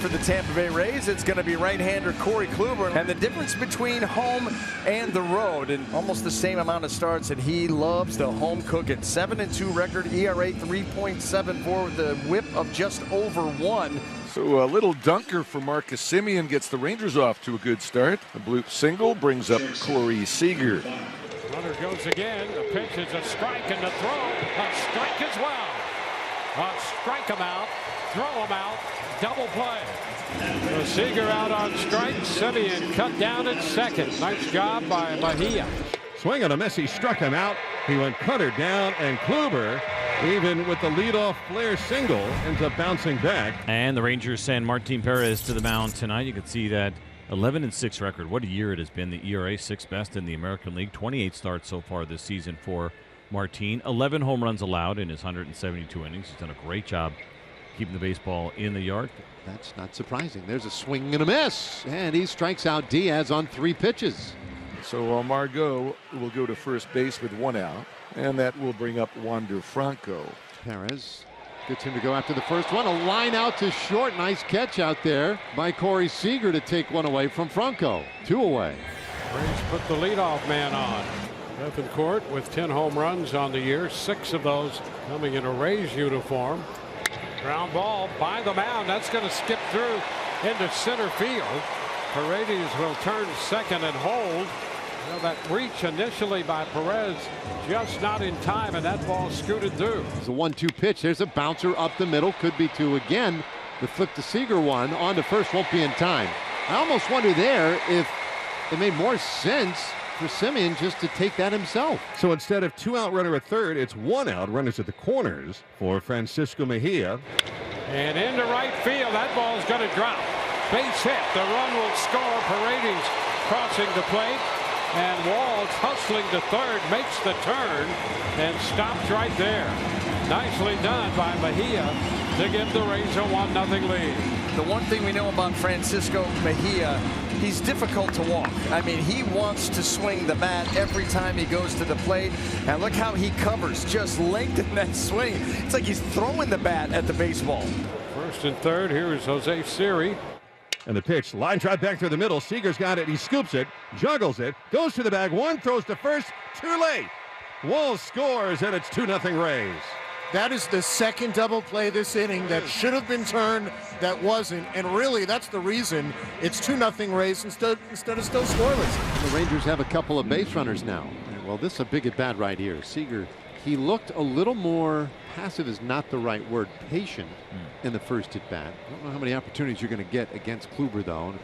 for the Tampa Bay Rays, it's going to be right-hander Corey Kluber. And the difference between home and the road, and almost the same amount of starts, and he loves the home cooking. 7-2 record, ERA 3.74 with a whip of just over 1. So a little dunker for Marcus Semien gets the Rangers off to a good start. A bloop single brings up Corey Seager. Runner goes again. The pitch is a strike, and the throw a strike as well. Strike him out, throw him out, double play. So Seager out on strike. Semien cut down at second. Nice job by Mejia. Swing on a miss, he struck him out. He went cutter down, and Kluber, even with the leadoff flare single, ends up bouncing back. And the Rangers send Martin Perez to the mound tonight. You can see that 11-6 record. What a year it has been. The ERA 6th best in the American League. 28 starts so far this season for Martin. 11 home runs allowed in his 172 innings. He's done a great job keeping the baseball in the yard. That's not surprising. There's a swing and a miss, and he strikes out Diaz on 3 pitches. So Margot will go to first base with 1 out, and that will bring up Wander Franco. Perez gets him to go after the first one. A line out to short. Nice catch out there by Corey Seager to take 1 away from Franco. 2 away. Rays put the leadoff man on. Betancourt with 10 home runs on the year, 6 of those coming in a Rays uniform. Ground ball by the mound. That's going to skip through into center field. Paredes will turn second and hold. Well, that reach initially by Perez just not in time, and that ball scooted through. It's a 1-2 pitch. There's a bouncer up the middle. Could be 2 again. The flip to Seager 1 on to first won't be in time. I almost wonder there if it made more sense for Semien just to take that himself. So instead of 2 out runner at third, it's 1 out runners at the corners for Francisco Mejia. And into right field, that ball's going to drop. Base hit. The run will score. Paredes crossing the plate. And Walls hustling to third, makes the turn and stops right there. Nicely done by Mejia to give the Rays a 1-0 lead. The one thing we know about Francisco Mejia, he's difficult to walk. I mean, he wants to swing the bat every time he goes to the plate. And look how he covers, just lengthen that swing. It's like he's throwing the bat at the baseball. First and third, here is Jose Siri. And the pitch, line drive back through the middle. Seager's got it. He scoops it, juggles it, goes to the bag. 1, throws to first. Too late. Walls scores, and it's 2-0 Rays. That is the second double play this inning that should have been turned, that wasn't. And really, that's the reason it's 2-0 Rays instead of still scoreless. The Rangers have a couple of base runners now. Well, this is a big at bat right here. Seager, he looked a little more passive, is not the right word, patient in the first at bat. I don't know how many opportunities you're going to get against Kluber, though.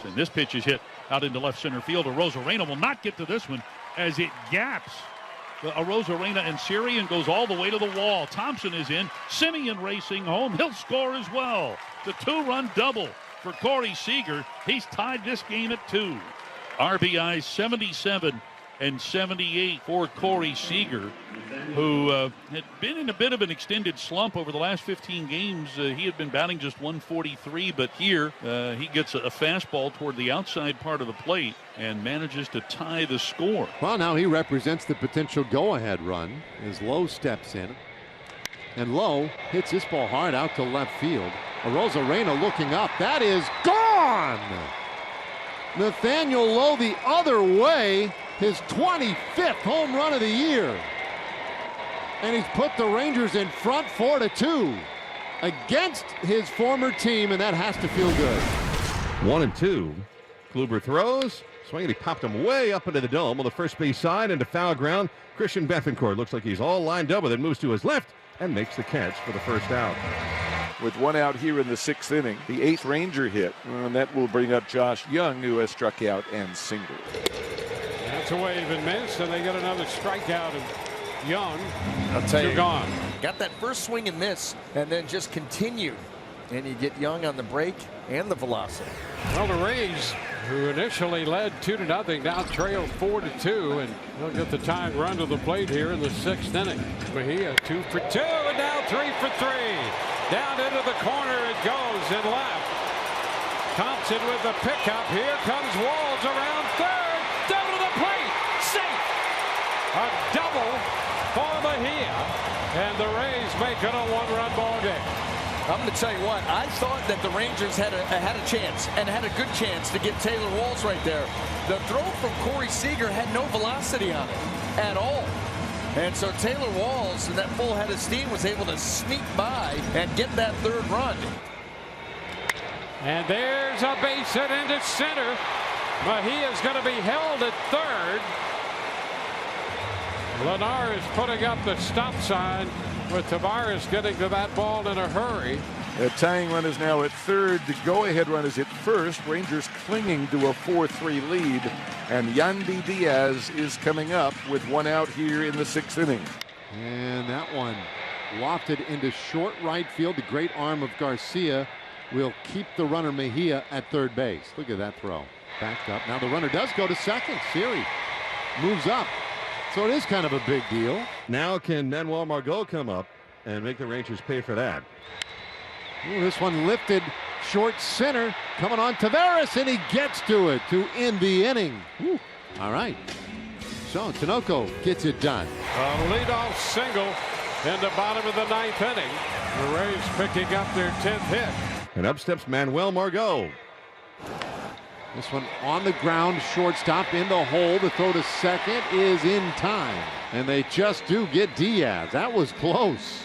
And this pitch is hit out into left center field. Arozarena will not get to this one as it gaps Arozarena and Siri and goes all the way to the wall. Thompson is in. Semien racing home. He'll score as well. The 2-run double for Corey Seager. He's tied this game at 2. RBI 77 and 78 for Corey Seager, who had been in a bit of an extended slump over the last 15 games. He had been batting just 143, but here he gets a fastball toward the outside part of the plate and manages to tie the score. Well, now he represents the potential go-ahead run as Lowe steps in. And Lowe hits this ball hard out to left field. Arozarena looking up. That is gone! Nathaniel Lowe the other way. His 25th home run of the year. And he's put the Rangers in front 4-2 against his former team, and that has to feel good. 1-2. Kluber throws. Swinging, he popped him way up into the dome on the first base side into foul ground. Christian Betancourt looks like he's all lined up, but then moves to his left and makes the catch for the first out. With 1 out here in the 6th inning, the 8th Ranger hit, and that will bring up Josh Young, who has struck out and singled. That's a wave and miss, and they get another strikeout of Young. I'll tell you, gone. Got that first swing and miss, and then just continued. And you get Young on the break and the velocity. Well, the Rays, who initially led 2-0, now trail 4-2, and they'll get the tying run to the plate here in the 6th inning. Mejia 2 for 2, and now 3 for 3. Down into the corner it goes and left. Thompson with the pickup. Here comes Walls around third. Down to the plate. Safe. A double for Mejia. And the Rays make it a 1-run ball game. I'm going to tell you what, I thought that the Rangers had a chance, and had a good chance to get Taylor Walls right there. The throw from Corey Seager had no velocity on it at all. And so Taylor Walls, in that full head of steam, was able to sneak by and get that third run. And there's a base hit into center. Mejia's going to be held at third. Lennar is putting up the stop sign, with Tavares getting to that ball in a hurry. The tying run is now at third. The go-ahead run is at first. Rangers clinging to a 4-3 lead. And Yandy Diaz is coming up with one out here in the 6th inning. And that one lofted into short right field. The great arm of Garcia will keep the runner Mejia at third base. Look at that throw. Backed up. Now the runner does go to second. Siri moves up. So it is kind of a big deal. Now can Manuel Margot come up and make the Rangers pay for that? Ooh, this one lifted short center. Coming on Tavares, and he gets to it to end the inning. Ooh. All right. So Tinoco gets it done. A leadoff single in the bottom of the 9th inning. The Rays picking up their 10th hit. And up steps Manuel Margot. This one on the ground, shortstop in the hole. The throw to second is in time. And they just do get Diaz. That was close.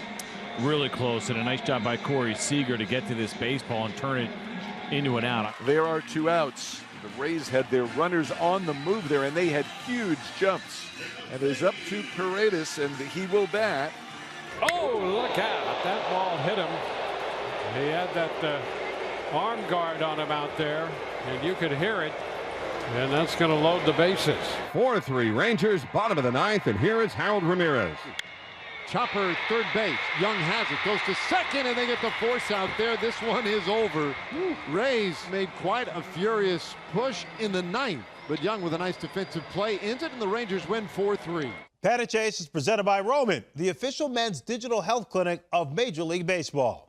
Really close, and a nice job by Corey Seager to get to this baseball and turn it into an out. There are 2 outs. The Rays had their runners on the move there, and they had huge jumps. And it is up to Paredes, and he will bat. Oh, look out. That ball hit him. He had that arm guard on him out there, and you could hear it. And that's going to load the bases. 4-3 Rangers, bottom of the 9th, and here is Harold Ramirez. Chopper third base. Young has it. Goes to second, and they get the force out there. This one is over. Rays made quite a furious push in the 9th. But Young with a nice defensive play ends it, and the Rangers win 4-3. Pat and Chase is presented by Roman, the official men's digital health clinic of Major League Baseball.